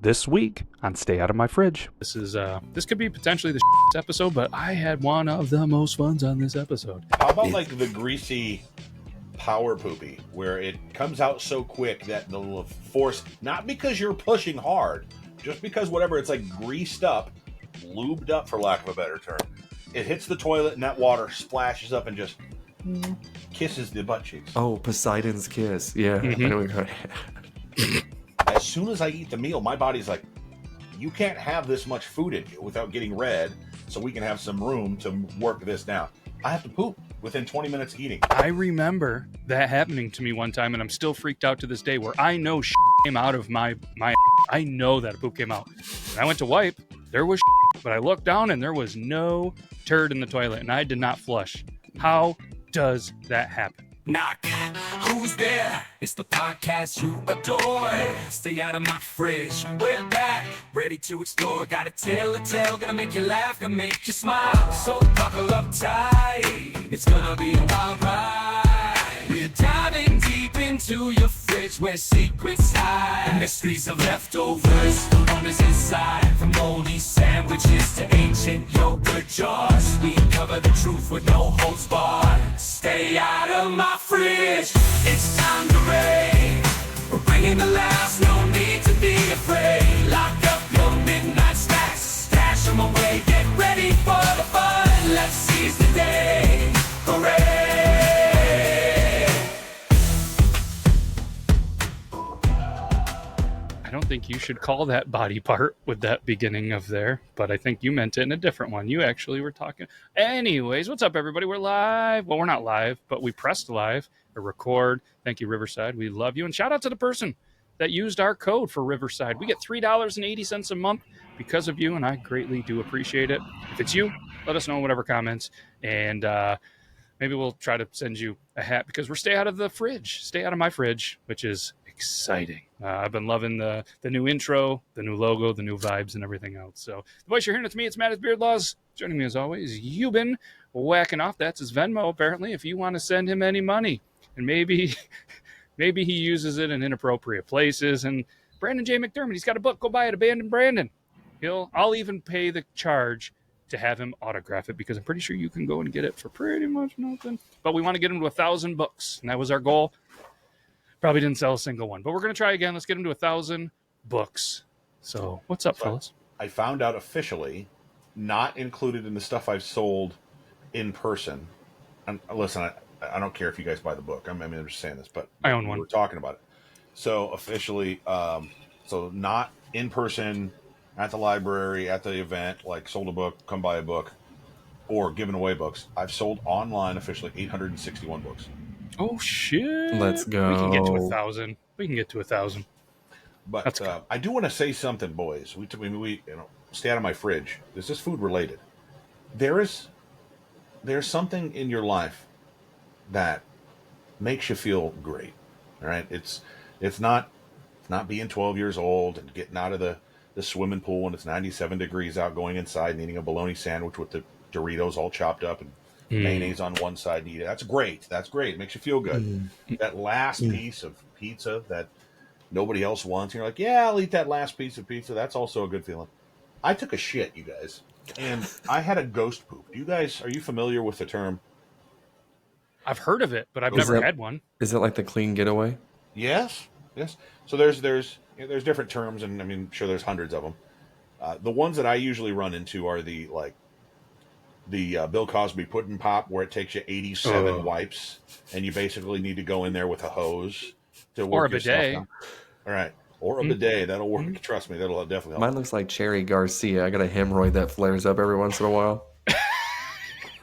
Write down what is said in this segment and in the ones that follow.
This week on Stay Out of My Fridge. This could be potentially the episode, but I had one of the most funs on this episode. How about like the greasy power poopy, where it comes out so quick that the force, not because you're pushing hard, just because whatever, it's like greased up, lubed up for lack of a better term. It hits the toilet and that water splashes up and just kisses the butt cheeks. Oh, Poseidon's kiss. Yeah. Mm-hmm. I know we As soon as I eat the meal, my body's like, you can't have this much food in you without getting red, so we can have some room to work this down. I have to poop within 20 minutes of eating. I remember that happening to me one time, and I'm still freaked out to this day, where I know came out of my I know that a poop came out. And I went to wipe, there was but I looked down and there was no turd in the toilet, and I did not flush. How does that happen? Knock, who's there? It's the podcast you adore. Stay out of my fridge. We're back, ready to explore. Got a tale to tell, gonna make you laugh, gonna make you smile. So buckle up tight, it's gonna be a wild ride. We're diving deep into your fridge where secrets hide. The mysteries of leftovers, the wonders inside. From moldy sandwiches to ancient yogurt jars, we cover the truth with no holds barred. Stay out of my fridge, it's time to raid. We're bringing the laughs, no need to be afraid. Lock up your midnight snacks, stash them away, get ready for the fun. Let's seize the day, hooray! I don't think you should call that body part with that beginning of there, but I think you meant it in a different one. You actually were talking. Anyways, what's up, everybody? We're live. Well, we're not live, but we pressed live or record. Thank you, Riverside. We love you. And shout out to the person that used our code for Riverside. We get $3.80 a month because of you, and I greatly do appreciate it. If it's you, let us know in whatever comments, and maybe we'll try to send you a hat because we're Stay Out of the Fridge. Stay Out of My Fridge, which is exciting. I've been loving the new intro, the new logo, the new vibes, and everything else. So the voice you're hearing, it's me. It's Matt at Beard Laws. Joining me as always, Yuban, whacking off. That's his Venmo, apparently, if you want to send him any money. And maybe he uses it in inappropriate places. And Brandon J. McDermott, he's got a book. Go buy it, Abandoned Brandon. I'll even pay the charge to have him autograph it, because I'm pretty sure you can go and get it for pretty much nothing. But we want to get him to 1,000 books, and that was our goal. Probably didn't sell a single one, but we're going to try again. Let's get him to 1,000 books. So what's up, fellas? I found out officially, not included in the stuff I've sold in person. And listen, I don't care if you guys buy the book. I'm just saying this, but I own one. We're talking about it. So officially, so not in person, at the library, at the event, like sold a book, come buy a book, or giving away books. I've sold online officially 861 books. Oh, shit. Let's go. We can get to 1,000. We can get to 1,000. But I do want to say something, boys. We stay out of my fridge. This is food related. There's something in your life that makes you feel great. All right, it's not being 12 years old and getting out of the swimming pool when it's 97 degrees out, going inside and eating a bologna sandwich with the Doritos all chopped up and mayonnaise on one side and eat it. That's great. It makes you feel good. That last piece of pizza that nobody else wants, you're like, yeah, I'll eat that last piece of pizza. That's also a good feeling. I took a shit, you guys, and I had a ghost poop. Are you familiar with the term? I've heard of it, but I've never had one. Is it like the clean getaway? Yes. So there's different terms, and I'm sure there's hundreds of them. The ones that I usually run into are the Bill Cosby pudding pop, where it takes you 87 wipes, and you basically need to go in there with a hose to work or a your stuff bidet. down. All right, or a bidet. That'll work. Trust me, that'll definitely help. Mine looks like Cherry Garcia. I got a hemorrhoid that flares up every once in a while.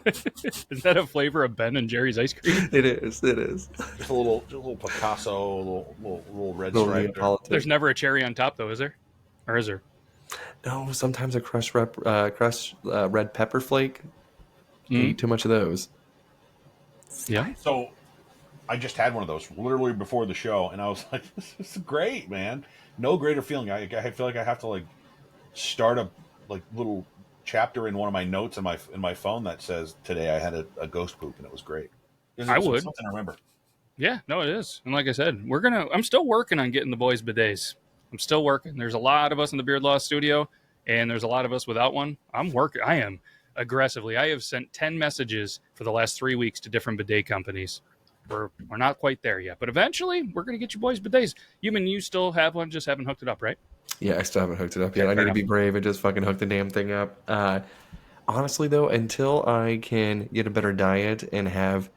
Is that a flavor of Ben and Jerry's ice cream? It is. Just a little Picasso, little red Little stripe. There's never a cherry on top, though, is there? Or is there? No, sometimes a crushed red pepper flake. You eat too much of those. Yeah. So I just had one of those literally before the show, and I was like, "This is great, man! No greater feeling." I feel like I have to start a little chapter in one of my notes in my phone that says today I had a ghost poop, and it was great. I would. Something to remember. Yeah, no, it is. And like I said, I'm still working on getting the boys bidets. I'm still working. There's a lot of us in the Beard Law studio, and there's a lot of us without one. I'm working. I am aggressively. I have sent 10 messages for the last 3 weeks to different bidet companies. We're not quite there yet, but eventually we're going to get you boys bidets. You still have one, just haven't hooked it up, right? Yeah, I still haven't hooked it up yet. Okay, I fair need to be enough. brave and just fucking hook the damn thing up. Honestly, though, until I can get a better diet and have,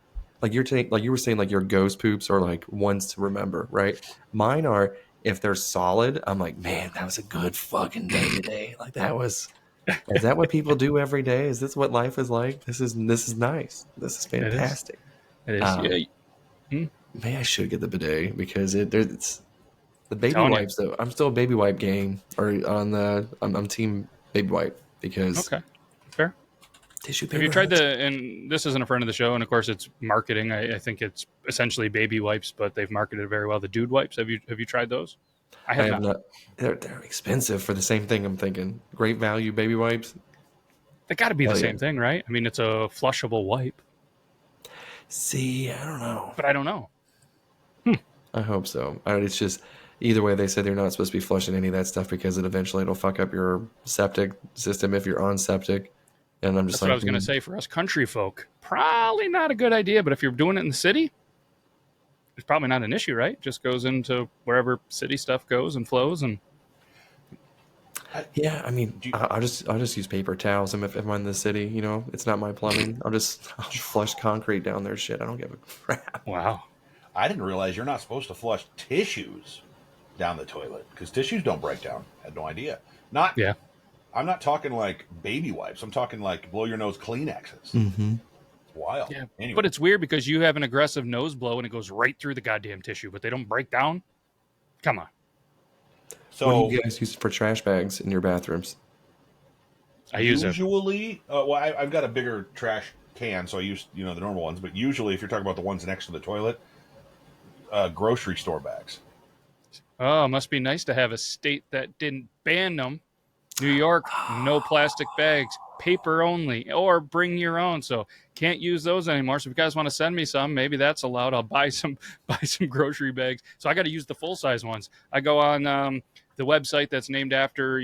like you were saying, like your ghost poops are like ones to remember, right? Mine are, if they're solid, I'm like, man, that was a good fucking day today. Like that was. Is that what people do every day? Is this what life is like? This is nice. This is fantastic. It is. Um, Yeah. Maybe I should get the bidet because it's the baby Telling you. wipes though. I'm still a baby wipe game or on the I'm team baby wipe because Okay. Fair. tissue paper. Have you tried hurts. and this isn't a friend of the show, and of course it's marketing. I think it's essentially baby wipes, but they've marketed it very well. The dude wipes. Have you tried those? I I have have not. not. They're expensive for the same thing. I'm thinking great value baby wipes. They got to be the Hell yeah. same thing, right? I mean, it's a flushable wipe, See, I don't know. but I don't know. I hope so. It's just either way. They said they're not supposed to be flushing any of that stuff because it'll fuck up your septic system if you're on septic. And I'm just That's what I was going to say. For us country folk, probably not a good idea. But if you're doing it in the city, it's probably not an issue, right? It just goes into wherever city stuff goes and flows. And Yeah, I mean, I'll just use paper towels. If I'm in the city, it's not my plumbing. I'll just flush concrete down their shit. I don't give a crap. wow, I didn't realize you're not supposed to flush tissues down the toilet because tissues don't break down. I had no idea. Not. yeah, I'm not talking like baby wipes. I'm talking like blow your nose Kleenexes. Mm-hmm. It's wild. yeah. Anyway. But it's weird because you have an aggressive nose blow and it goes right through the goddamn tissue, but they don't break down. Come on. So What do you guys use for trash bags in your bathrooms? I use it. usually, I've got a bigger trash can, so I use the normal ones. But usually, if you're talking about the ones next to the toilet, grocery store bags. Oh, it must be nice to have a state that didn't ban them. New York, no plastic bags, paper only, or bring your own. So can't use those anymore. So if you guys want to send me some, maybe that's allowed. I'll buy some grocery bags. So I got to use the full size ones. I go on the website that's named after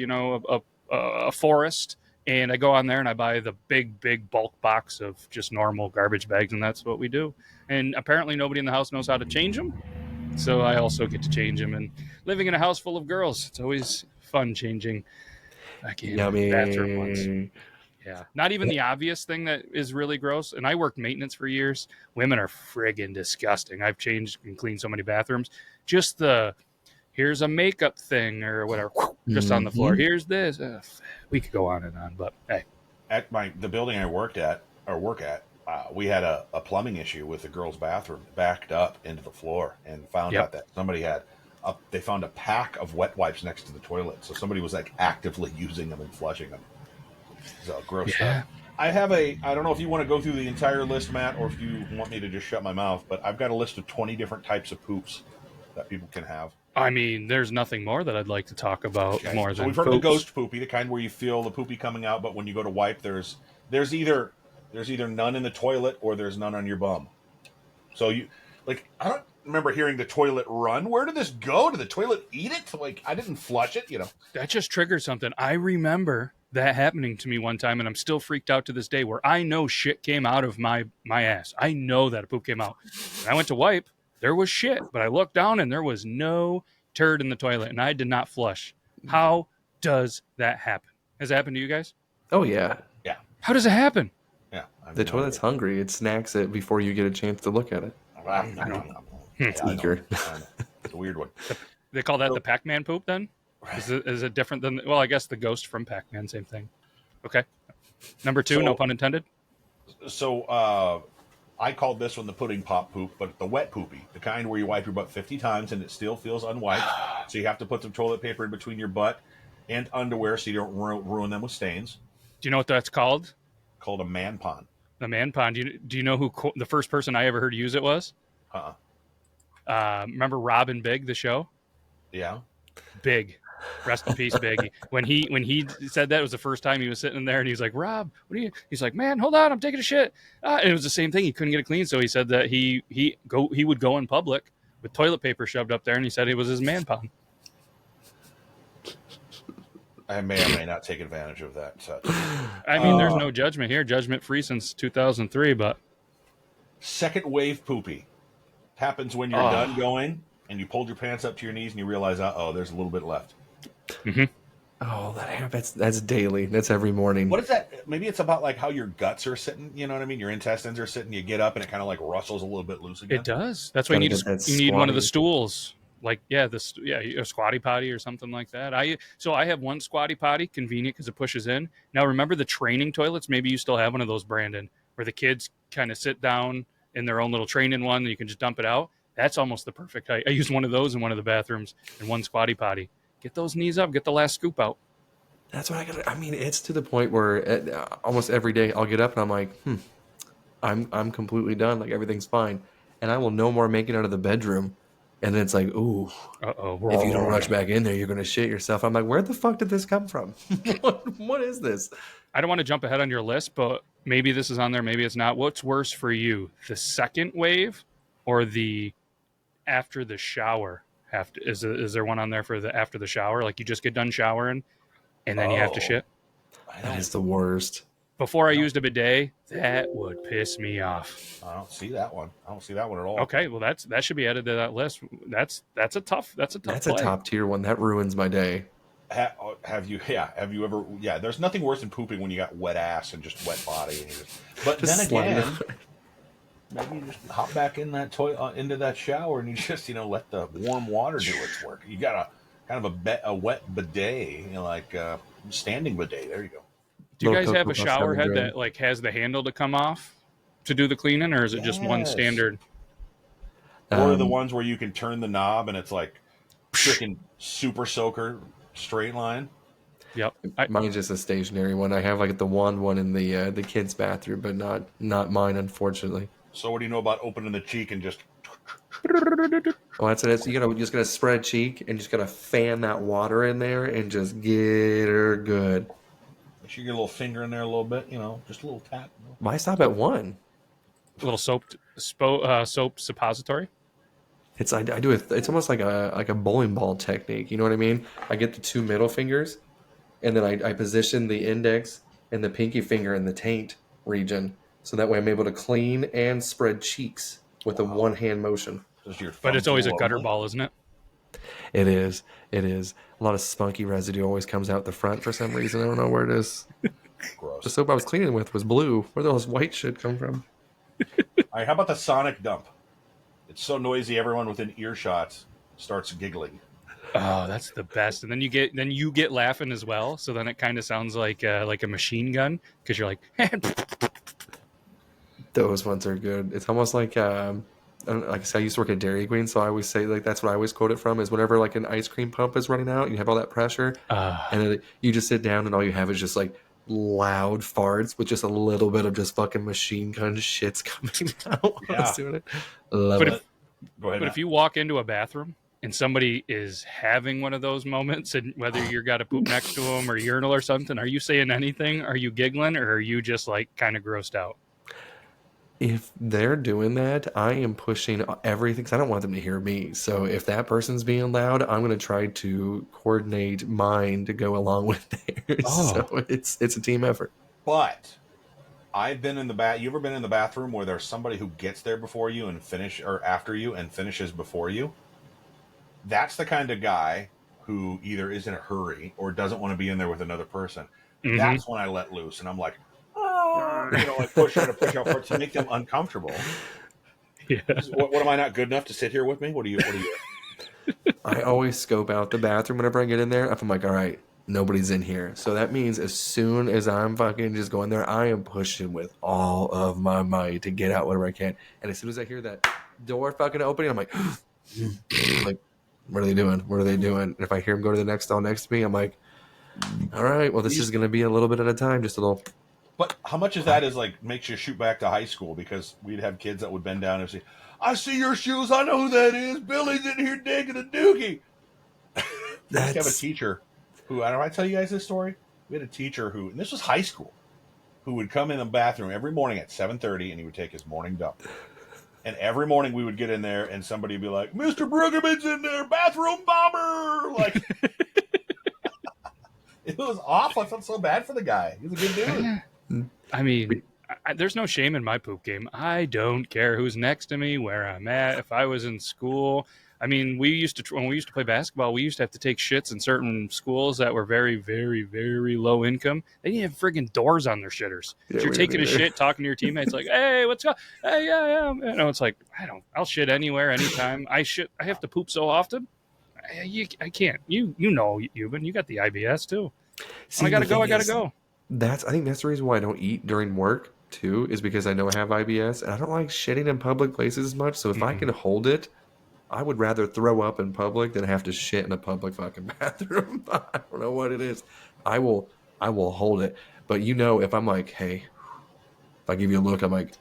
a forest, and I go on there and I buy the big bulk box of just normal garbage bags, and that's what we do. And apparently nobody in the house knows how to change them. So I also get to change them. And living in a house full of girls, it's always fun changing Yummy. bathroom ones. Yeah. Not even the obvious thing that is really gross. And I worked maintenance for years. Women are friggin' disgusting. I've changed and cleaned so many bathrooms. Just here's a makeup thing or whatever, just on the floor. Here's this. We could go on and on, but hey. At the building I work at, we had a plumbing issue with the girls' bathroom backed up into the floor, and found out that somebody they found a pack of wet wipes next to the toilet. So somebody was like actively using them and flushing them. So gross stuff. I don't know if you want to go through the entire list, Matt, or if you want me to just shut my mouth, but I've got a list of 20 different types of poops that people can have. I mean, there's nothing more that I'd like to talk about more So than we've heard poops. the ghost poopy, the kind where you feel the poopy coming out, but when you go to wipe, there's either none in the toilet or there's none on your bum. So I don't remember hearing the toilet run. Where did this go? Did the toilet eat it? I didn't flush it, That just triggered something. I remember that happening to me one time, and I'm still freaked out to this day, where I know shit came out of my ass. I know that a poop came out. When I went to wipe, there was shit, but I looked down and there was no turd in the toilet, and I did not flush. How does that happen? Has it happened to you guys? Oh yeah. Yeah. How does it happen? Yeah. The toilet's hungry. It snacks it before you get a chance to look at it. I know. It's eager. It's a weird one. They call that the Pac-Man poop then? Is it different than, well, I guess the ghost from Pac-Man, same thing. Okay. Number two, no pun intended. So I called this one the pudding pop poop, but the wet poopy, the kind where you wipe your butt 50 times and it still feels unwiped. So you have to put some toilet paper in between your butt and underwear so you don't ruin them with stains. Do you know what that's called? Called a man pond. The man pond. Do you know who the first person I ever heard use it was? Remember Robin Big, the show? Yeah. Big. Rest in peace, Big. When he said that, it was the first time he was sitting in there, and he was like, "Rob, what are you?" He's like, "Man, hold on, I'm taking a shit." And it was the same thing. He couldn't get it clean, so he said that he would go in public with toilet paper shoved up there, and he said it was his man pond. I may or may not take advantage of that touch. I mean, there's no judgment here. Judgment free since 2003, but Second wave poopy happens when you're done going and you pulled your pants up to your knees and you realize, there's a little bit left. Oh, that happens. That's daily. That's every morning. What is that? Maybe it's about like how your guts are sitting. You know what I mean? Your intestines are sitting. You get up and it kind of like rustles a little bit loose again. it does. That's why you need one of the stools. Like, a squatty potty or something like that. I have one squatty potty, convenient because it pushes in. Now, remember the training toilets? Maybe you still have one of those, Brandon, where the kids kind of sit down in their own little training one and you can just dump it out. That's almost the perfect height. I used one of those in one of the bathrooms and one squatty potty. Get those knees up. Get the last scoop out. That's what I got. I mean, it's to the point where almost every day I'll get up and I'm like, I'm completely done. Like everything's fine, and I will no more make it out of the bedroom. And then it's like, ooh, if you don't rush back in there, you're going to shit yourself. I'm like, where the fuck did this come from? What is this? I don't want to jump ahead on your list, but maybe this is on there, maybe it's not. What's worse for you, the second wave or the after the shower? Is there one on there for the after the shower? Like you just get done showering and then you have to shit? That is the worst. Before I used a bidet, that would piss me off. I don't see that one. I don't see that one at all. Okay, well that should be added to that list. That's a tough. That's a top tier one. That ruins my day. Have you ever? Yeah, there's nothing worse than pooping when you got wet ass and just wet body. And but then again, maybe you just hop back in that into that shower and you just let the warm water do its work. You got a kind of a wet bidet, like standing bidet. There you go. Do you guys have a shower head that like has the handle to come off to do the cleaning, or is it just one standard? Or the ones where you can turn the knob and it's like freaking super soaker straight line. Yep. Mine's just a stationary one. I have like the wand one in the kids' bathroom, but not mine, unfortunately. So what do you know about opening the cheek and just? Well, that's it. You just gotta spread cheek and just gotta fan that water in there and just get her good. Make sure you get a little finger in there a little bit, just a little tap. Why stop at one? A little soap suppository. I do it. It's almost like a bowling ball technique. You know what I mean? I get the two middle fingers, and then I position the index and the pinky finger in the taint region, so that way I'm able to clean and spread cheeks with a one hand motion. But it's always a gutter ball, isn't it? It is. A lot of spunky residue always comes out the front for some reason. I don't know where it is. Gross. The soap I was cleaning with was blue. Where did all this white shit come from? All right, how about the sonic dump? It's so noisy, everyone within earshot starts giggling. Oh, that's the best. And then you get laughing as well. So then it kind of sounds like a machine gun because you're like. Those ones are good. It's almost like like I said, I used to work at Dairy Queen, so I always say like that's what I always quote it from is whenever like an ice cream pump is running out, you have all that pressure, and then you just sit down and all you have is just like loud farts with just a little bit of just fucking machine gun shits coming out while I was doing it. Love it. Go ahead. But if you walk into a bathroom and somebody is having one of those moments, and whether you're got to poop next to them or urinal or something, are you saying anything? Are you giggling, or are you just like kind of grossed out? If they're doing that, I am pushing everything because I don't want them to hear me. So if that person's being loud, I'm going to try to coordinate mine to go along with theirs. Oh. So it's a team effort. But I've been in the You ever been in the bathroom where there's somebody who gets there before you and after you and finishes before you? That's the kind of guy who either is in a hurry or doesn't want to be in there with another person. Mm-hmm. That's when I let loose and I'm like, like push out for it to make them uncomfortable. Yeah. What am I not good enough to sit here with me? What do you? I always scope out the bathroom whenever I get in there. I'm like, all right, nobody's in here. So that means as soon as I'm fucking just going there, I am pushing with all of my might to get out whatever I can. And as soon as I hear that door fucking opening, I'm like, what are they doing? What are they doing? And if I hear them go to the next stall next to me, I'm like, all right, well, this is going to be a little bit at a time, just a little. But how much of that is like makes you shoot back to high school? Because we'd have kids that would bend down and say, I see your shoes. I know who that is. Billy's in here digging a dookie. We used to have a teacher who, I don't know, I tell you guys this story. We had a teacher who, and this was high school, who would come in the bathroom every morning at 7:30 and he would take his morning dump. And every morning we would get in there and somebody would be like, Mr. Brueggemann's in there, bathroom bomber. Like, It was awful. I felt so bad for the guy. He was a good dude. I mean, there's no shame in my poop game. I don't care who's next to me, where I'm at. If I was in school, I mean, when we used to play basketball, we used to have to take shits in certain schools that were very, very, very low income. They didn't have friggin' doors on their shitters. Yeah, If you're we taking a didn't either. shit, talking to your teammates, like, "Hey, what's up? Hey, yeah." You know, it's like I'll shit anywhere, anytime. I have to poop so often. I can't. You know, Yuban, you got the IBS too. See, I gotta the go. thing I gotta is, go. I think that's the reason why I don't eat during work too, is because I know I have IBS and I don't like shitting in public places as much. So if I can hold it, I would rather throw up in public than have to shit in a public fucking bathroom. I don't know what it is. I will hold it. But if I'm like, hey, if I give you a look, I'm like,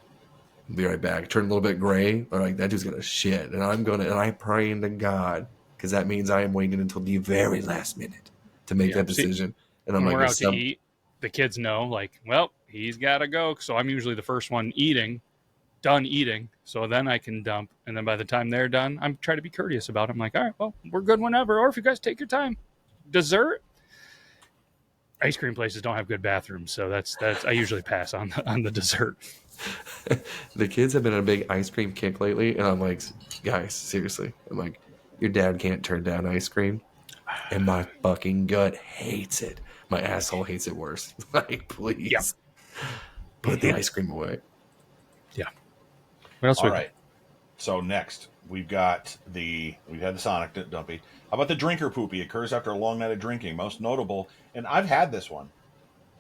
I'll be right back. Turn a little bit gray, or like that dude's gonna shit, and I'm praying to God because that means I am waiting until the very last minute to make that See, decision. And I'm when like, we're if out to eat, the kids know, like, well, he's got to go. So I'm usually the first one done eating. So then I can dump. And then by the time they're done, I'm trying to be courteous about it. I'm like, all right, well, we're good whenever. Or if you guys take your time. Dessert, ice cream places don't have good bathrooms. So that's I usually pass on the dessert. the kids have been on a big ice cream kick lately, and I'm like, guys, seriously, I'm like, your dad can't turn down ice cream, and my fucking gut hates it. My asshole hates it worse. Like, please, Yeah. put the ice cream away. Yeah. What else? All right. So next, we've had the Sonic Dumpy. How about the drinker poopy? It occurs after a long night of drinking. Most notable, and I've had this one,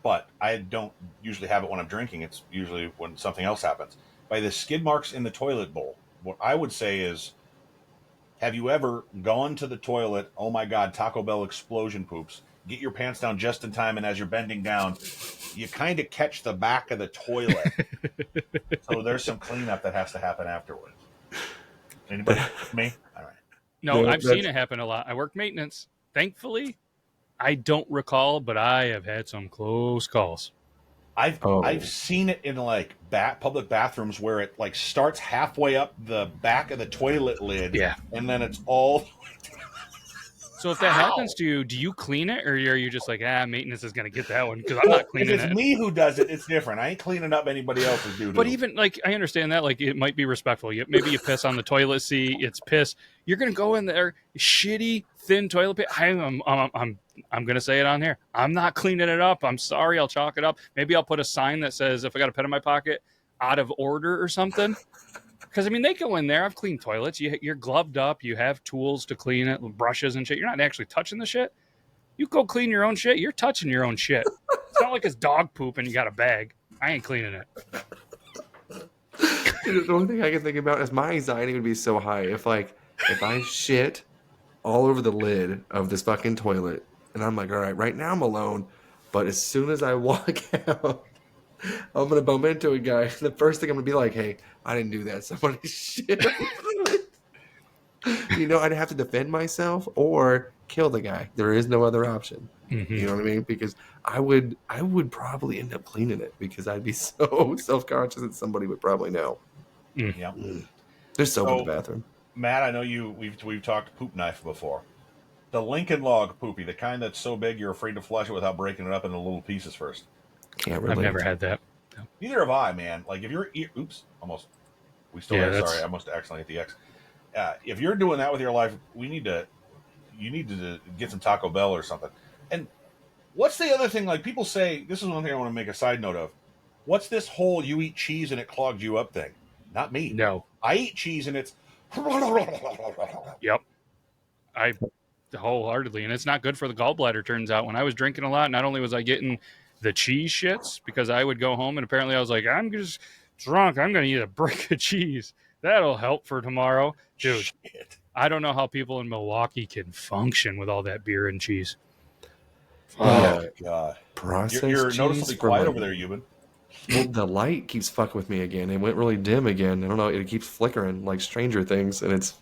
but I don't usually have it when I'm drinking. It's usually when something else happens. By the skid marks in the toilet bowl. What I would say is, have you ever gone to the toilet, oh my God, Taco Bell explosion poops, get your pants down just in time, and as you're bending down, you kind of catch the back of the toilet. So there's some cleanup that has to happen afterwards. Anybody? Me? All right. No, I've seen it happen a lot. I work maintenance. Thankfully, I don't recall, but I have had some close calls. I've seen it in like public bathrooms where it like starts halfway up the back of the toilet lid, Yeah. and then it's all. So if that happens to you, do you clean it, or are you just like, maintenance is going to get that one? Because I'm not cleaning If it's it. me who does it, it's different. I ain't cleaning up anybody else's doo-doo. But even like, I understand that. Like, it might be respectful. Maybe you piss on the toilet seat. It's piss. You're going to go in there, shitty thin toilet paper. I'm going to say it on here. I'm not cleaning it up. I'm sorry. I'll chalk it up. Maybe I'll put a sign that says, if I got a pen in my pocket, out of order or something. Because, I mean, they go in there. I've cleaned toilets. You're gloved up. You have tools to clean it, brushes and shit. You're not actually touching the shit. You go clean your own shit. You're touching your own shit. It's not like it's dog poop and you got a bag. I ain't cleaning it. The only thing I can think about is my anxiety would be so high if I shit all over the lid of this fucking toilet, and I'm like, all right, right now I'm alone, but as soon as I walk out, I'm gonna bump into a guy. The first thing I'm gonna be like, hey, I didn't do that. Somebody shit. I'd have to defend myself or kill the guy. There is no other option. Mm-hmm. You know what I mean? Because I would probably end up cleaning it because I'd be so self-conscious that somebody would probably know. Yeah. There's soap in the bathroom. Matt, I know we've talked poop knife before. The Lincoln Log poopy, the kind that's so big you're afraid to flush it without breaking it up into little pieces first. Can't relate. I've never had that. No. Neither have I, man. Like if you're almost I almost accidentally hit the X. If you're doing that with your life, you need to get some Taco Bell or something. And what's the other thing? Like people say, this is one thing I want to make a side note of. What's this whole you eat cheese and it clogged you up thing? Not me. No. I eat cheese and it's. Yep. I wholeheartedly, and it's not good for the gallbladder. Turns out, when I was drinking a lot, not only was I getting the cheese shits because I would go home and apparently I was like, I'm just drunk. I'm going to eat a brick of cheese. That'll help for tomorrow, dude. Shit. I don't know how people in Milwaukee can function with all that beer and cheese. Oh God! Processed You're cheese noticeably from, quiet over there, Yuban. Well, the light keeps fucking with me again. It went really dim again. I don't know. It keeps flickering like Stranger Things, and it's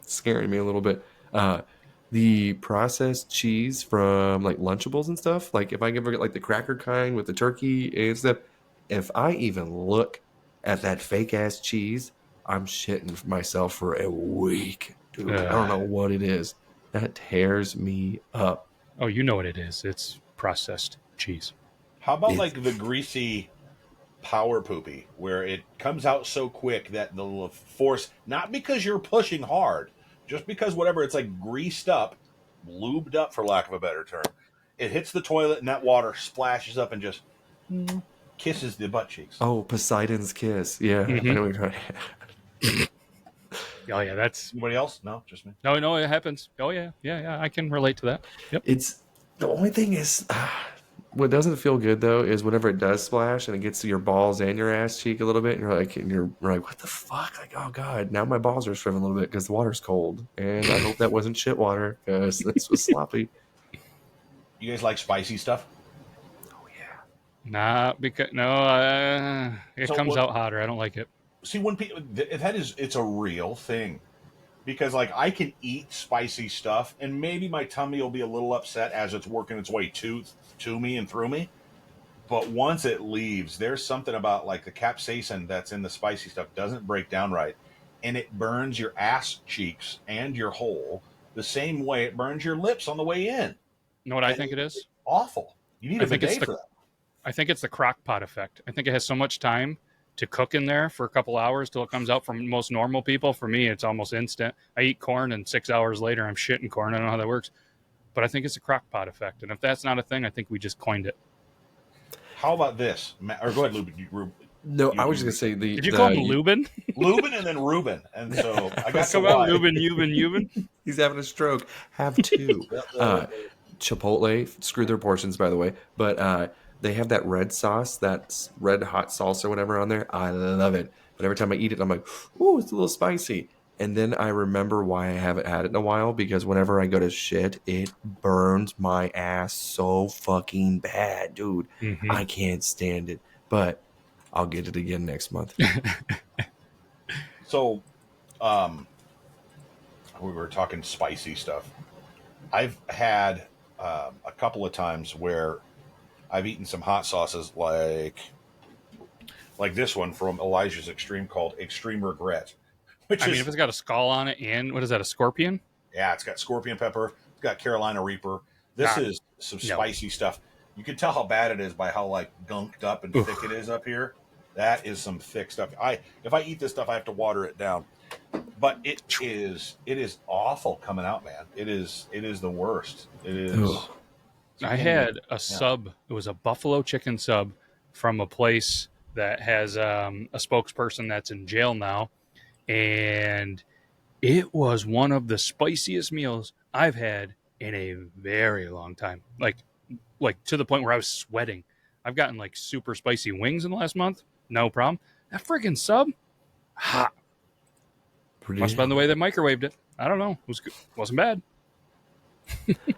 scaring me a little bit. The processed cheese from like Lunchables and stuff. Like if I ever get like the cracker kind with the turkey and stuff, if I even look at that fake ass cheese, I'm shitting myself for a week, dude. I don't know what it is. That tears me up. Oh, you know what it is. It's processed cheese. How about like the greasy power poopy, where it comes out so quick that the force, not because you're pushing hard, just because whatever, it's like greased up, lubed up for lack of a better term, it hits the toilet and that water splashes up and just kisses the butt cheeks. Oh, Poseidon's kiss. Yeah. I know what you're trying. Oh yeah, that's Anybody else? No, just me. no, it happens. Oh yeah, I can relate to that. Yep. It's the only thing is what doesn't feel good though is whenever it does splash and it gets to your balls and your ass cheek a little bit, and you're like, what the fuck? Like, oh god, now my balls are shriveling a little bit because the water's cold, and I hope that wasn't shit water because this was sloppy. You guys like spicy stuff? Oh yeah. Nah, because it So comes what- out hotter. I don't like it. See, when people, it's a real thing, because like I can eat spicy stuff and maybe my tummy will be a little upset as it's working its way to me and through me, but once it leaves, there's something about like the capsaicin that's in the spicy stuff doesn't break down right, and it burns your ass cheeks and your hole the same way it burns your lips on the way in. You know what I think it is? Awful. You need I a think it's bidet for that. I think it's the crock pot effect. I think it has so much time to cook in there for a couple hours till it comes out. For most normal people, for me, it's almost instant. I eat corn and 6 hours later, I'm shitting corn. I don't know how that works. But I think it's a crock pot effect. And if that's not a thing, I think we just coined it. How about this? Or go ahead, Lubin. No, I was just gonna say the. Did you call him Lubin? Lubin and then Reuben. And so I got Come to on, lie. Lubin, Yuban. He's having a stroke. Have two. Chipotle, screw their portions, by the way. But they have that red sauce, that red hot salsa or whatever on there. I love it. But every time I eat it, I'm like, ooh, it's a little spicy. And then I remember why I haven't had it in a while, because whenever I go to shit, it burns my ass so fucking bad, dude. Mm-hmm. I can't stand it. But I'll get it again next month. So, we were talking spicy stuff. I've had a couple of times where I've eaten some hot sauces like this one from Elijah's Extreme called Extreme Regret. Which I mean, if it's got a skull on it and what is that, a scorpion? Yeah, it's got scorpion pepper. It's got Carolina Reaper. This Ah, is some spicy stuff. You can tell how bad it is by how like gunked up and thick it is up here. That is some thick stuff. If I eat this stuff, I have to water it down. But it is awful coming out, man. It is the worst. It is. Ugh. I had a sub. It was a buffalo chicken sub from a place that has a spokesperson that's in jail now. And it was one of the spiciest meals I've had in a very long time. Like to the point where I was sweating. I've gotten like super spicy wings in the last month. No problem. That freaking sub, hot. Must have been the way they microwaved it. I don't know. It was good. Wasn't bad.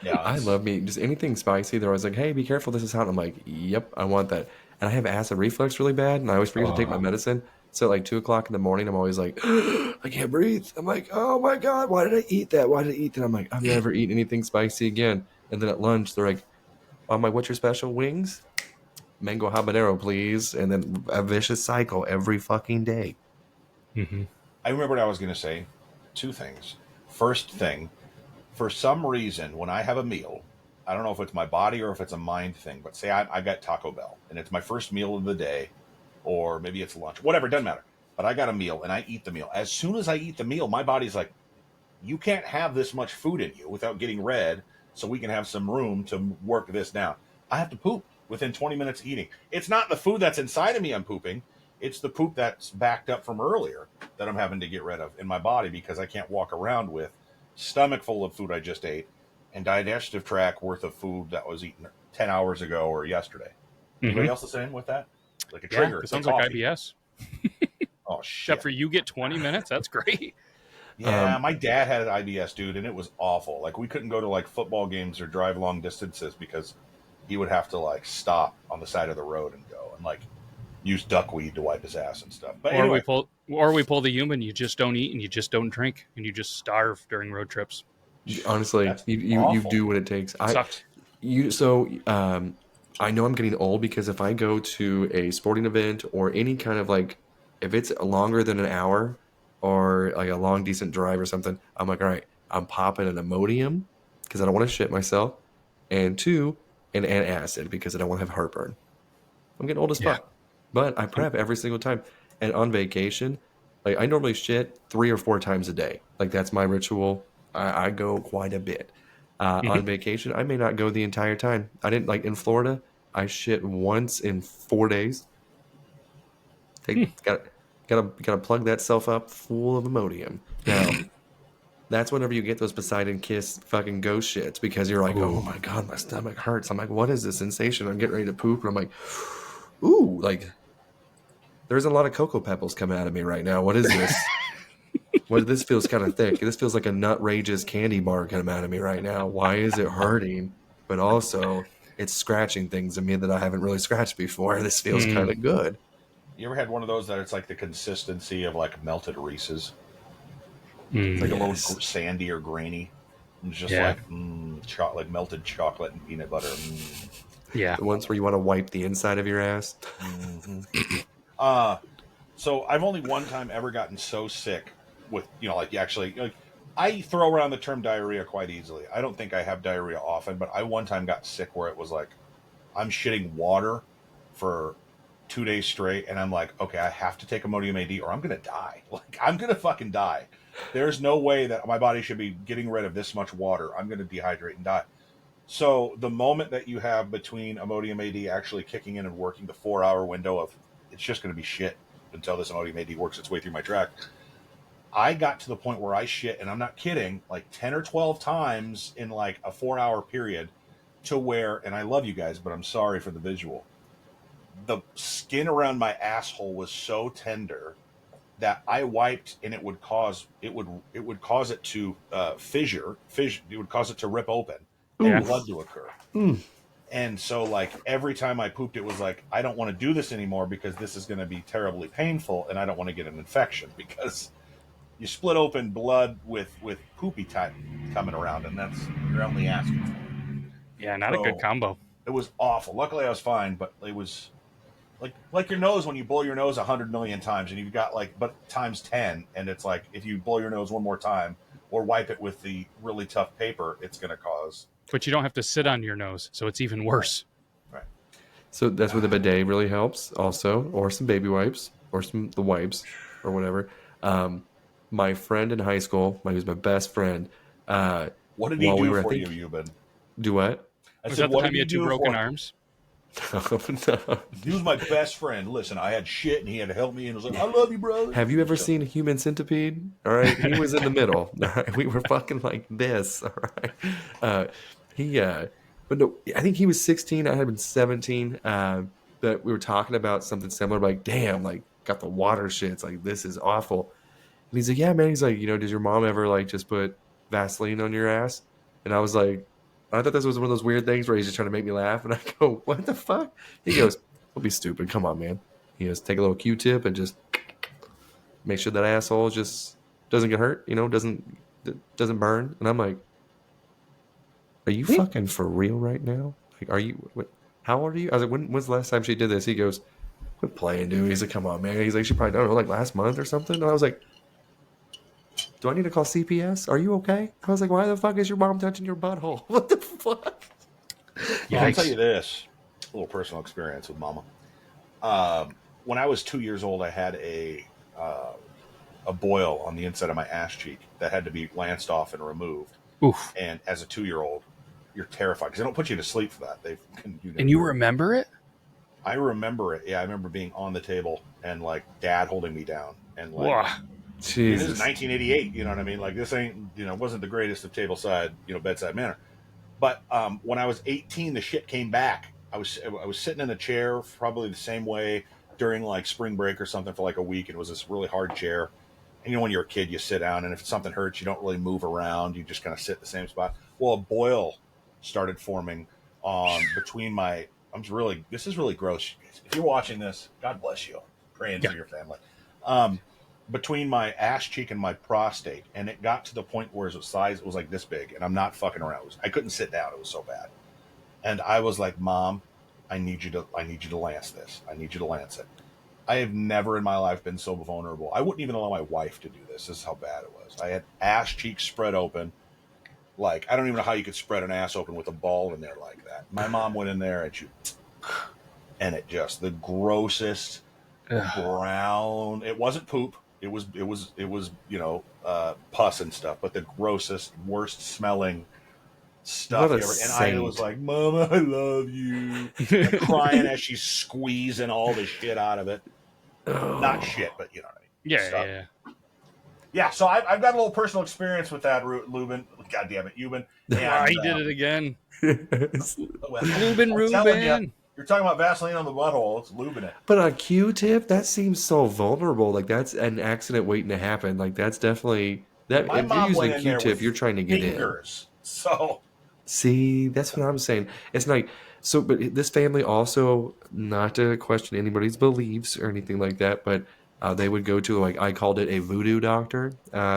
Yeah, I love meat. Just anything spicy. They're always like, hey, be careful. This is hot. I'm like, yep, I want that. And I have acid reflux really bad, and I always forget to take my medicine. So at like 2 o'clock in the morning, I'm always like, I can't breathe. I'm like, oh my God, why did I eat that? Why did I eat that? I'm like, I've never eaten anything spicy again. And then at lunch, they're like, I'm like, what's your special? Wings? Mango habanero, please. And then a vicious cycle every fucking day. Mm-hmm. I remember what I was going to say. Two things. First thing, for some reason, when I have a meal, I don't know if it's my body or if it's a mind thing, but say I got Taco Bell and it's my first meal of the day, or maybe it's lunch, whatever, it doesn't matter. But I got a meal and I eat the meal. As soon as I eat the meal, my body's like, you can't have this much food in you without getting red, so we can have some room to work this down. I have to poop within 20 minutes eating. It's not the food that's inside of me I'm pooping. It's the poop that's backed up from earlier that I'm having to get rid of in my body because I can't walk around with stomach full of food I just ate and digestive tract worth of food that was eaten 10 hours ago or yesterday. Anybody else the same with that? Like a trigger. It It's sounds like like coffee. IBS. Oh, shit. Except for you get 20 minutes. That's great. Yeah, my dad had an IBS, dude, and it was awful. Like, we couldn't go to, like, football games or drive long distances because he would have to, like, stop on the side of the road and go and, like, use duckweed to wipe his ass and stuff. But anyway, we pull the human. You just don't eat and you just don't drink and you just starve during road trips. Honestly, That's you awful. do what it takes. Sucks. I know I'm getting old because if I go to a sporting event or any kind of like, if it's longer than an hour or like a long decent drive or something, I'm like, all right, I'm popping an Imodium because I don't want to shit myself. And two, and antacid because I don't want to have heartburn. I'm getting old as Yeah. fuck. But I prep every single time. And on vacation, like I normally shit 3 or 4 times a day. Like that's my ritual. I go quite a bit. On vacation, I may not go the entire time. I didn't like in Florida. I shit once in 4 days. Gotta plug that self up full of Imodium. Now, that's whenever you get those Poseidon kiss fucking ghost shits because you're like, oh my god, my stomach hurts. I'm like, what is this sensation? I'm getting ready to poop, and I'm like, ooh, like there's a lot of Cocoa Pebbles coming out of me right now. What is this? This feels kind of thick. This feels like a Nutrageous candy bar coming out of me right now. Why is it hurting? But also, it's scratching things in me that I haven't really scratched before. This feels kind of good. You ever had one of those that it's like the consistency of like melted Reese's? It's like a little sandy or grainy. It's just like like melted chocolate and peanut butter. Yeah. The ones where you want to wipe the inside of your ass. So I've only one time ever gotten so sick with, like you actually, like I throw around the term diarrhea quite easily. I don't think I have diarrhea often, but I one time got sick where it was like, I'm shitting water for 2 days straight. And I'm like, okay, I have to take Imodium AD or I'm going to die. Like I'm going to fucking die. There's no way that my body should be getting rid of this much water. I'm going to dehydrate and die. So the moment that you have between Imodium AD actually kicking in and working the 4-hour window of it's just going to be shit until this Imodium AD works its way through my tract, I got to the point where I shit, and I'm not kidding, like 10 or 12 times in like a 4-hour period to where, and I love you guys, but I'm sorry for the visual. The skin around my asshole was so tender that I wiped and it would cause it to fissure. It would cause it to rip open and blood to occur. And so like every time I pooped, it was like, I don't want to do this anymore because this is going to be terribly painful and I don't want to get an infection because you split open blood with poopy type coming around and that's, you're only asking for. Yeah, not a good combo. It was awful. Luckily I was fine, but it was like your nose when you blow your nose 100 million times and you've got but times 10, and it's like if you blow your nose one more time or wipe it with the really tough paper, it's going to cause. But you don't have to sit on your nose, so it's even worse. Right. So that's where the bidet really helps also, or some baby wipes, or the wipes, or whatever. My friend in high school, he was my best friend. What did he do for you, Yuban? Do what? Was that the time you had 2 broken arms? No. He was my best friend. Listen, I had shit and he had to help me and was like, I love you, brother. Have you ever seen Human Centipede? All right. He was in the middle. All right? We were fucking like this. All right. But no, I think he was 16. I had been 17. That we were talking about something similar, like, damn, like got the water shits. Like, this is awful. And he's like, yeah, man. He's like, did your mom ever like just put Vaseline on your ass? And I was like, I thought this was one of those weird things where he's just trying to make me laugh. And I go, what the fuck? He goes, don't be stupid. Come on, man. He goes, take a little Q-tip and just make sure that asshole just doesn't get hurt, doesn't burn. And I'm like, are you fucking for real right now? Like, are you, how old are you? I was like, when's the last time she did this? He goes, quit playing, dude. He's like, come on, man. He's like, she probably, I don't know, like last month or something. And I was like, do I need to call CPS? Are you okay? I was like, why the fuck is your mom touching your butthole? What the fuck? Yeah, I'll tell you this. A little personal experience with mama. When I was 2 years old, I had a boil on the inside of my ass cheek that had to be lanced off and removed. Oof. And as a 2-year-old, you're terrified because they don't put you to sleep for that. And you remember it? I remember it. Yeah, I remember being on the table and like dad holding me down and like. Wow. Jesus. This is 1988. You know what I mean? Like this ain't wasn't the greatest of tableside bedside manner. But when I was 18, the shit came back. I was sitting in a chair probably the same way during like spring break or something for like a week. It was this really hard chair. And when you're a kid, you sit down, and if something hurts, you don't really move around. You just kind of sit in the same spot. Well, a boil started forming between my. This is really gross. If you're watching this, God bless you. Praying for your family. Between my ass cheek and my prostate, and it got to the point where its size was like this big, and I'm not fucking around. I couldn't sit down; it was so bad. And I was like, "Mom, I need you to lance this. I need you to lance it." I have never in my life been so vulnerable. I wouldn't even allow my wife to do this. This is how bad it was. I had ass cheeks spread open, Like, I don't even know how you could spread an ass open with a ball in there like that. My mom went in there and it just the grossest brown. It wasn't poop. It was pus and stuff, but the grossest, worst smelling stuff What a ever. And I was like, "Mama, I love you," like, crying as she's squeezing all the shit out of it. Not shit, but you know what I mean. Yeah, Stuff. yeah. Yeah, so I've got a little personal experience with that, Lubin. God damn it, Yuban. And, He did it again. well, Lubin, I'm telling Ruben. you, you're talking about Vaseline on the butthole. It's lubing it. But a Q-tip, that seems so vulnerable. Like, that's an accident waiting to happen. Like, that's definitely that. My If you're mom using went a in there Q-tip, with you're trying to get fingers. So See, that's what I'm saying. It's like so, but this family also, not to question anybody's beliefs or anything like that, but they would go to, like, I called it a voodoo doctor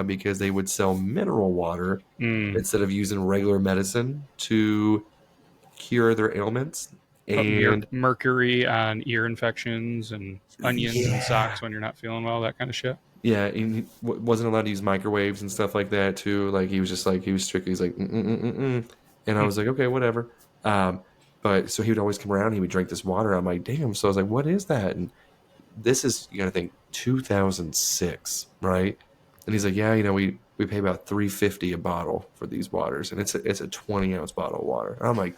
because they would sell mineral water instead of using regular medicine to cure their ailments. Put And mercury on ear infections and onions and Yeah. socks when you're not feeling well, that kind of shit. yeah, and he wasn't allowed to use microwaves and stuff like that too. Like, he was just like, he was strictly, he's like, mm-mm-mm-mm. And I was like, okay, whatever. But so he would always come around, he would drink this water. I'm like, damn. So I was like, what is that? And this is, you got to think, 2006, right? And he's like, yeah, we pay about $3.50 a bottle for these waters, and it's a 20-ounce bottle of water. And I'm like,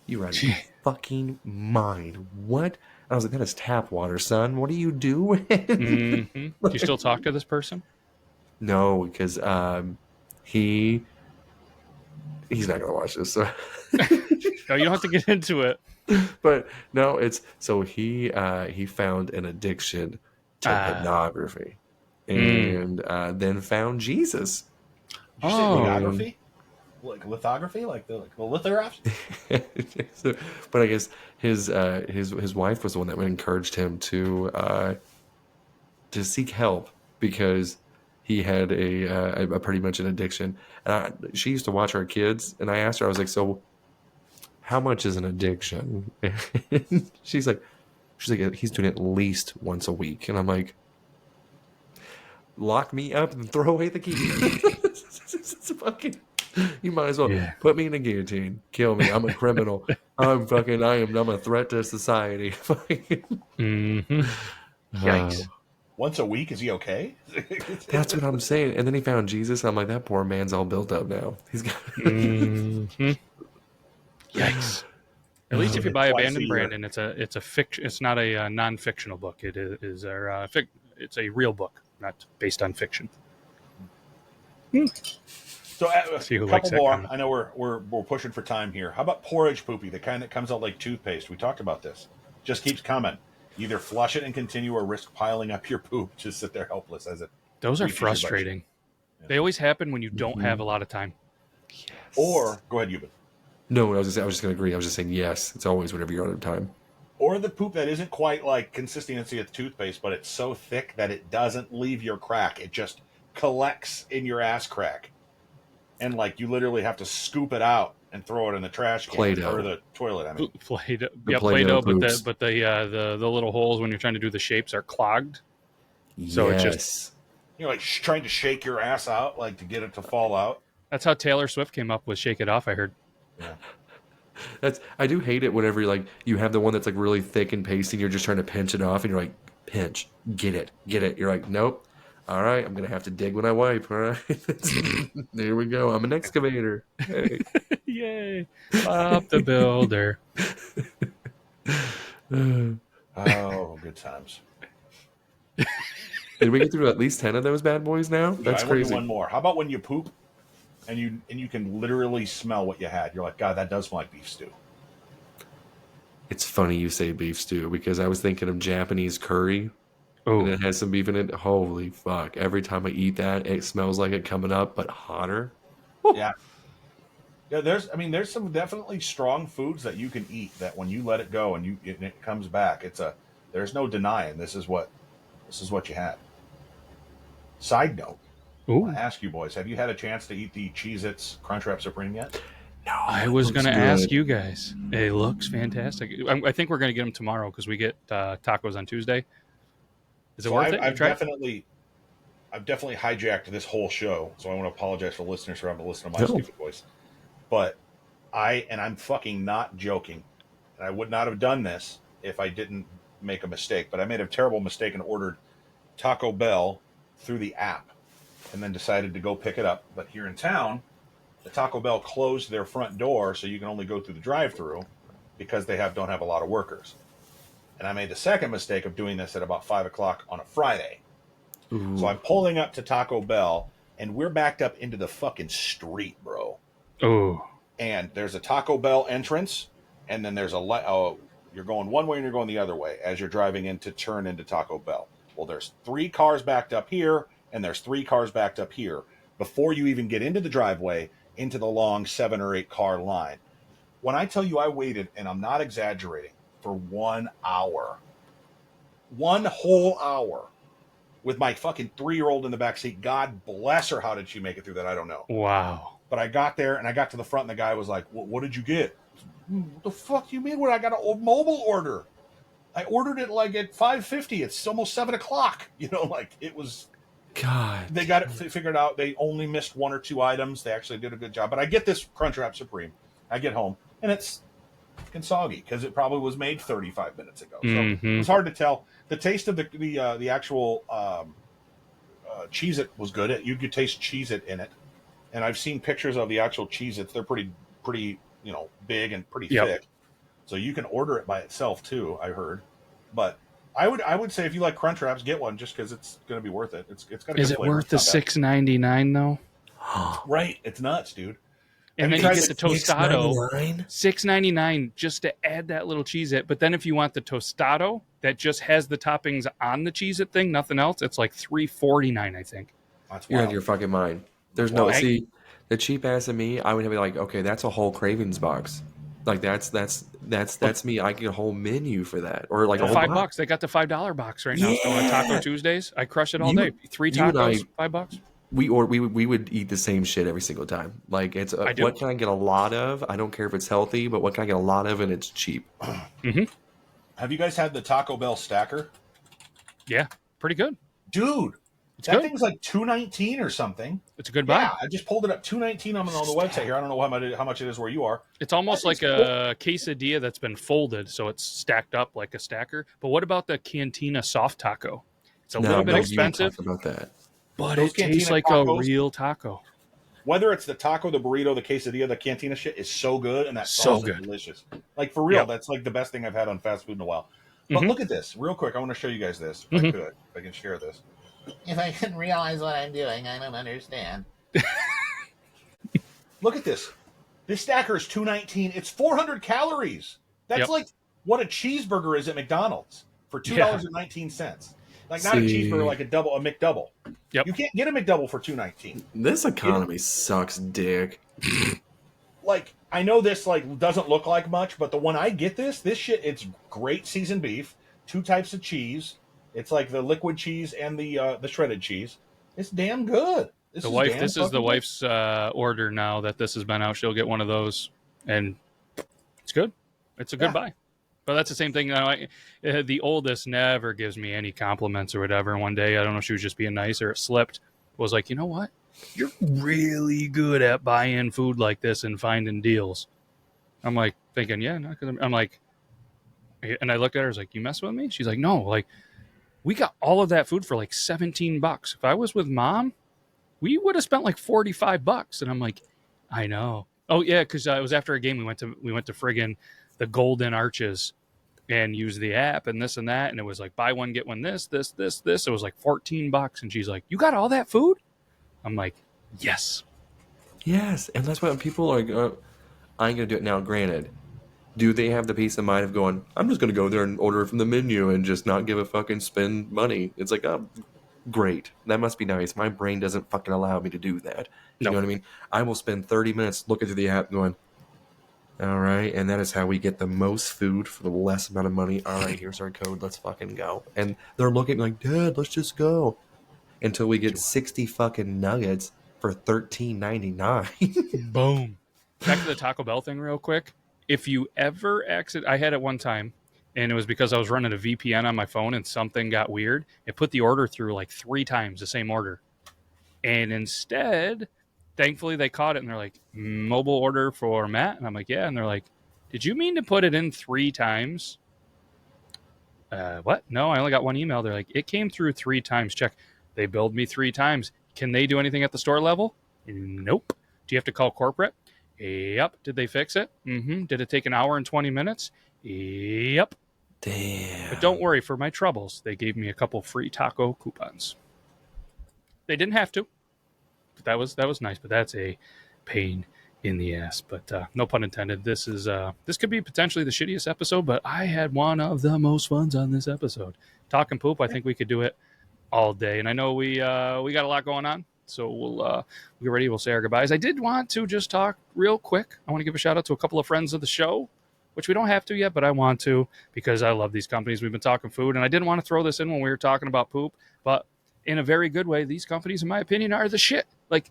you out of your fucking mind? What? I was like, that is tap water, son. What are you doing? Do you still talk to this person? No, because he's not gonna watch this. So. No, you don't have to get into it. But no, it's so he found an addiction to pornography, and then found Jesus. Did you say lithography? Like lithography, like the lithographs? So, but I guess his wife was the one that encouraged him to seek help because he had a pretty much an addiction. And she used to watch our kids, and I asked her, I was like, so how much is an addiction? And she's like, he's doing it at least once a week. And I'm like, lock me up and throw away the key. It's fucking, you might as well put me in a guillotine, kill me. I'm a criminal. I'm a threat to society. Yikes. Once a week, is he okay? That's what I'm saying. And then he found Jesus. I'm like, that poor man's all built up now. He's got. Yikes. At least if you buy Abandoned Brandon, it's a fiction. It's not a non-fictional book. It is it's a real book, not based on fiction. So a couple more. Kind of. I know we're pushing for time here. How about porridge poopy, the kind that comes out like toothpaste? We talked about this. Just keeps coming. Either flush it and continue, or risk piling up your poop. Just sit there helpless as it. Those are frustrating. Yeah. They always happen when you don't have a lot of time. Yes. Or go ahead, Yuban. No, I was just going to agree. I was just saying yes. It's always whenever you're out of time. Or the poop that isn't quite like consistency of toothpaste, but it's so thick that it doesn't leave your crack. It just collects in your ass crack. And like you literally have to scoop it out and throw it in the trash can Play-Doh. or the toilet. I mean, Play-Doh. Play-Doh Play-Doh, but the little holes when you're trying to do the shapes are clogged. So yes. it just like trying to shake your ass out, like to get it to fall out. That's how Taylor Swift came up with "Shake It Off." I heard. Yeah. I do hate it whenever you have the one that's like really thick and pasty and you're just trying to pinch it off and you're like, pinch, get it. You're like, nope. All right, I'm gonna have to dig when I wipe. All right, there we go. I'm an excavator. Hey. Yay, Bob the Builder. Oh, good times. Did we get through at least 10 of those bad boys now? That's crazy. One more. How about when you poop and you can literally smell what you had? You're like, God, that does smell like beef stew. It's funny you say beef stew because I was thinking of Japanese curry. Oh, and it has some beef in it. Holy fuck. Every time I eat that, it smells like it coming up, but hotter. Yeah. Yeah, there's some definitely strong foods that you can eat that when you let it go and it comes back, there's no denying this is what you had. Side note, I want to ask you boys, have you had a chance to eat the Cheez-Its Crunchwrap Supreme yet? No. I was going to ask you guys. It looks fantastic. I think we're going to get them tomorrow because we get tacos on Tuesday. Is it worth it? I've definitely. I've definitely hijacked this whole show, so I want to apologize for listeners who haven't listened to my No. stupid voice. But I'm fucking not joking, and I would not have done this if I didn't make a mistake. But I made a terrible mistake and ordered Taco Bell through the app, and then decided to go pick it up. But here in town, the Taco Bell closed their front door, so you can only go through the drive-through because they don't have a lot of workers. And I made the second mistake of doing this at about 5 o'clock on a Friday. Ooh. So I'm pulling up to Taco Bell, and we're backed up into the fucking street, bro. Oh, And there's a Taco Bell entrance, and then there's you're going one way and you're going the other way as you're driving in to turn into Taco Bell. Well, there's 3 cars backed up here, and there's 3 cars backed up here before you even get into the driveway, into the long 7 or 8 car line. When I tell you I waited, and I'm not exaggerating, for 1 hour, 1 whole hour, with my fucking 3-year-old in the back seat. God bless her. How did she make it through that? I don't know. wow. But I got there, and I got to the front, and the guy was like, what did you get? What the fuck do you mean? What, I got a mobile order. I ordered it like at 5:50. It's almost 7 o'clock. You know, like it was. God. They got it figured out. They only missed 1 or 2 items. They actually did a good job. But I get this Crunchwrap Supreme. I get home, and it's fucking soggy because it probably was made 35 minutes ago. So it was hard to tell. The taste of the actual Cheez-It was good. You could taste Cheez-It in it. And I've seen pictures of the actual Cheez-Its. They're pretty, big and pretty thick. So you can order it by itself too, I heard. But I would say if you like Crunchwraps, get one just because it's going to be worth it. It's got a good Is it flavor. worth the $6.99 though? Right, it's nuts, dude. And then you get the tostado, $6.99? $6.99 just to add that little Cheez-It. But then if you want the tostado that just has the toppings on the Cheez-It thing, nothing else, it's like $3.49, I think. That's You're out wild. of your fucking mind. There's Well, no see the cheap ass of me. I would have been like, okay, that's a whole cravings box. Like that's me. I get a whole menu for that, or like a whole $5. box. They got the $5 box right now. So on Taco Tuesdays, I crush it all You- day. 3 you and tacos, I- $5. We would eat the same shit every single time. Like it's I do. what can I get a lot of? I don't care if it's healthy, but what can I get a lot of and it's cheap? Have you guys had the Taco Bell stacker? Yeah, pretty good. Dude, It's that good. thing's like $2.19 or something. It's a good buy. Yeah, I just pulled it up. $2.19 on the website here. I don't know how much it is where you are. It's almost like a quesadilla that's been folded, so it's stacked up like a stacker. But what about the Cantina soft taco? It's a little bit you expensive, talked about that. but Those it tastes Cantina like tacos- a real taco. Whether it's the taco, the burrito, the quesadilla, the cantina shit is so good, and that So sauce is good. delicious. Like for real, Yep. that's like the best thing I've had on fast food in a while. But Mhm. look at this, real quick. I want to show you guys this. If I could, if I can share this. If I can realize what I'm doing, I don't understand. Look at this. This stacker is $2.19. It's 400 calories. That's Yep. like what a cheeseburger is at McDonald's for $2.19. Like not a See. cheeseburger, like a McDouble. Yep. You can't get a McDouble for $2.19. This economy sucks dick. Like I know this like doesn't look like much, but the one I get this shit, it's great seasoned beef, 2 types of cheese. It's like the liquid cheese and the shredded cheese. It's damn good. This This is the wife's order now that this has been out. She'll get one of those, and it's good. It's a good buy. But that's the same thing. The oldest never gives me any compliments or whatever. And one day, I don't know if she was just being nice or it slipped, was like, you know what? You're really good at buying food like this and finding deals. I'm like thinking, yeah, not because I'm like, and I looked at her, I was like, you mess with me? She's like, no, like we got all of that food for like $17. If I was with mom, we would have spent like $45. And I'm like, I know. Oh yeah, because it was after a game. We went to friggin' the Golden Arches and used the app and this and that, and it was like buy one get one. This. It was like $14, and she's like, "You got all that food?" I'm like, "Yes." Yes, and that's why people are like, I ain't gonna do it now. Granted, do they have the peace of mind of going, I'm just gonna go there and order it from the menu and just not give a fucking spend money? It's like, oh, great. That must be nice. My brain doesn't fucking allow me to do that. You No. know what I mean? I will spend 30 minutes looking through the app going, all right, and that is how we get the most food for the less amount of money. All right, here's our code. Let's fucking go. And they're looking at me like, Dad, let's just go. Until we get 60 fucking nuggets for $13.99. Boom. Back to the Taco Bell thing real quick. If you ever I had it one time. and it was because I was running a VPN on my phone and something got weird. It put the order through like 3 times, the same order. And instead, thankfully, they caught it and they're like, mobile order for Matt. And I'm like, yeah. And they're like, did you mean to put it in 3 times? What? No, I only got 1 email. They're like, it came through 3 times. Check. They billed me 3 times. Can they do anything at the store level? Nope. Do you have to call corporate? Yep. Did they fix it? Mm-hmm. Did it take an hour and 20 minutes? Yep. Damn. But don't worry, for my troubles, they gave me a couple free taco coupons. They didn't have to, but that was nice. But that's a pain in the ass. But no pun intended. This could be potentially the shittiest episode, but I had one of the most funs on this episode. Talking poop, I think we could do it all day. And I know we got a lot going on, so we'll get ready. We'll say our goodbyes. I did want to just talk real quick. I want to give a shout out to a couple of friends of the show, which we don't have to yet, but I want to because I love these companies. We've been talking food, and I didn't want to throw this in when we were talking about poop, but in a very good way, these companies, in my opinion, are the shit. Like,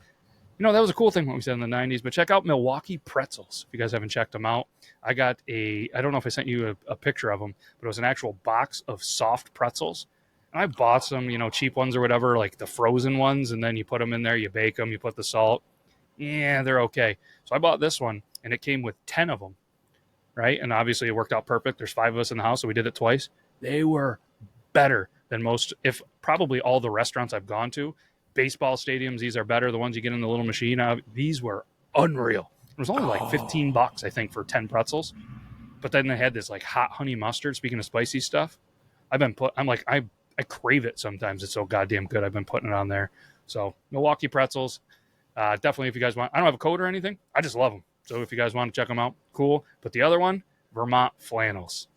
that was a cool thing when we said in the 90s, but check out Milwaukee Pretzels if you guys haven't checked them out. I got I don't know if I sent you a picture of them, but it was an actual box of soft pretzels. And I bought some, cheap ones or whatever, like the frozen ones, and then you put them in there, you bake them, you put the salt. Yeah, they're okay. So I bought this one, and it came with 10 of them, right? And obviously it worked out perfect. There's 5 of us in the house, so we did it twice. They were better than most, if probably all the restaurants I've gone to. Baseball stadiums, these are better. The ones you get in the little machine, these were unreal. It was only like $15, I think, for 10 pretzels. But then they had this like hot honey mustard. Speaking of spicy stuff, I crave it sometimes. It's so goddamn good. I've been putting it on there. So Milwaukee Pretzels, definitely if you guys want. I don't have a code or anything. I just love them. So if you guys want to check them out, cool. But the other one, Vermont Flannels.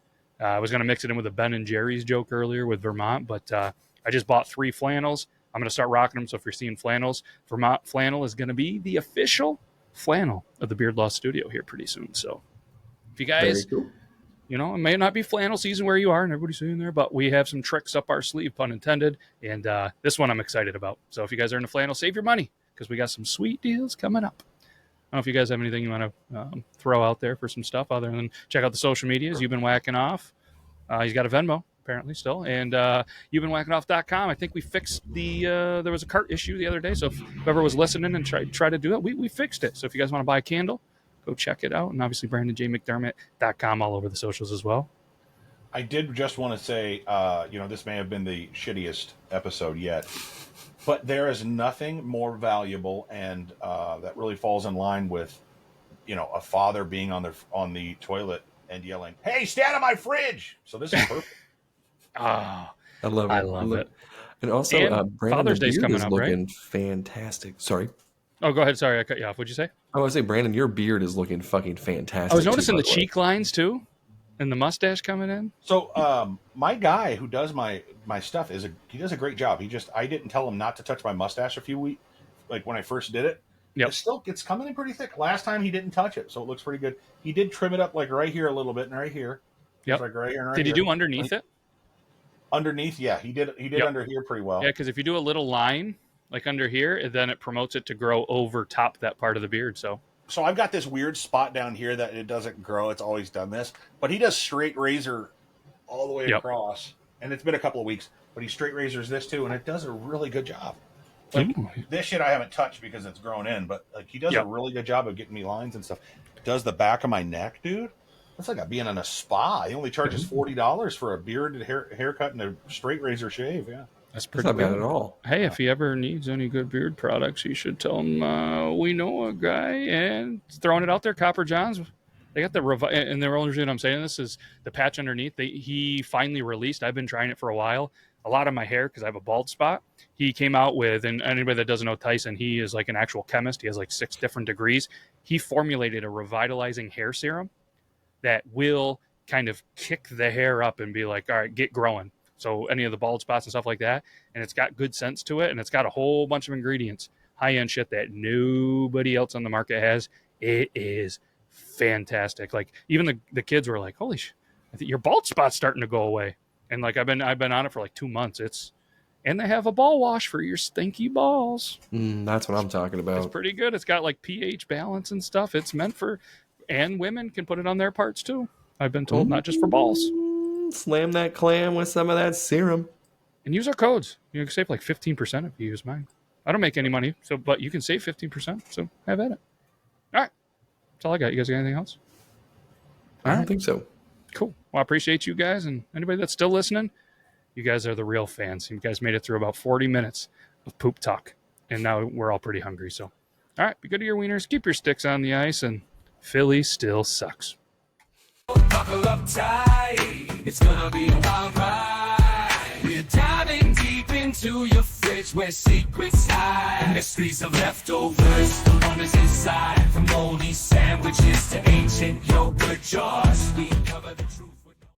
I was going to mix it in with a Ben and Jerry's joke earlier with Vermont, but I just bought 3 flannels. I'm going to start rocking them. So if you're seeing flannels, Vermont Flannel is going to be the official flannel of the Beard Loss Studio here pretty soon. So if you guys, Very cool. it may not be flannel season where you are and everybody's sitting there, but we have some tricks up our sleeve, pun intended. And this one I'm excited about. So if you guys are into flannel, save your money because we got some sweet deals coming up. I don't know if you guys have anything you want to throw out there for some stuff other than check out the social medias. You've been whacking off. He's got a Venmo apparently still, and you've been whackinoff.com. I think we fixed there was a cart issue the other day, so if whoever was listening and try to do it, we fixed it. So if you guys want to buy a candle, go check it out. And obviously BrandonJMcDermott.com all over the socials as well. I did just want to say, this may have been the shittiest episode yet, but there is nothing more valuable and that really falls in line with, a father being on the toilet and yelling, "Hey, stay out of my fridge!" So this is perfect. Ah, I love it. I love it. And also, And Brandon, Father's the Day's beard coming is up, looking fantastic. Sorry. Oh, go ahead. Sorry, I cut you off. What'd you say? I want to say, Brandon, your beard is looking fucking fantastic. I was noticing too, the cheek lines too, and the mustache coming in. So my guy who does my stuff he does a great job. I didn't tell him not to touch my mustache a few weeks, like when I first did it. Yep. It's coming in pretty thick. Last time he didn't touch it, so it looks pretty good. He did trim it up like right here a little bit and right here. Yep. Like right here and right Did he here. do underneath it? Underneath, yeah, he did Yep. under here pretty well. Yeah, because if you do a little line like under here, then it promotes it to grow over top that part of the beard. So I've got this weird spot down here that it doesn't grow. It's always done this, but he does straight razor all the way Yep. across, and it's been a couple of weeks. But he straight razors this too, and it does a really good job. Like this shit I haven't touched because it's grown in, but like he does Yep. a really good job of getting me lines and stuff. Does the back of my neck, dude? That's like being in a spa. He only charges $40 for a bearded haircut and a straight razor shave. Yeah, that's That's pretty not bad good. at all. Hey, if he ever needs any good beard products, you should tell him we know a guy. And throwing it out there, Copper Johns. They got and the only reason I'm saying this is the patch underneath. He finally released. I've been trying it for a while. A lot of my hair because I have a bald spot. He came out with, and anybody that doesn't know Tyson, he is like an actual chemist. He has like 6 different degrees. He formulated a revitalizing hair serum that will kind of kick the hair up and be like, all right, get growing. So any of the bald spots and stuff like that. And it's got good sense to it. And it's got a whole bunch of ingredients, high-end shit that nobody else on the market has. It is fantastic. Like even the kids were like, holy shit, I think your bald spot's starting to go away. And like I've been on it for like 2 months. And they have a ball wash for your stinky balls. That's what I'm talking It's about. pretty good. It's got like pH balance and stuff. It's meant for, and women can put it on their parts too. I've been told, not just for balls. Slam that clam with some of that serum. And use our codes. You can save like 15% if you use mine. I don't make any money, but you can save 15%. So have at it. All right. That's all I got. You guys got anything else? I don't think so. Cool. Well, I appreciate you guys, and anybody that's still listening, you guys are the real fans. You guys made it through about 40 minutes of poop talk, and now we're all pretty hungry. So, all right, be good to your wieners. Keep your sticks on the ice, and Philly still sucks. Buckle up tight, it's gonna be a wild ride. We're diving deep into your fridge where secrets hide. Mysteries of leftovers, the wonders inside. From moldy sandwiches to ancient yogurt jars, we cover the truth.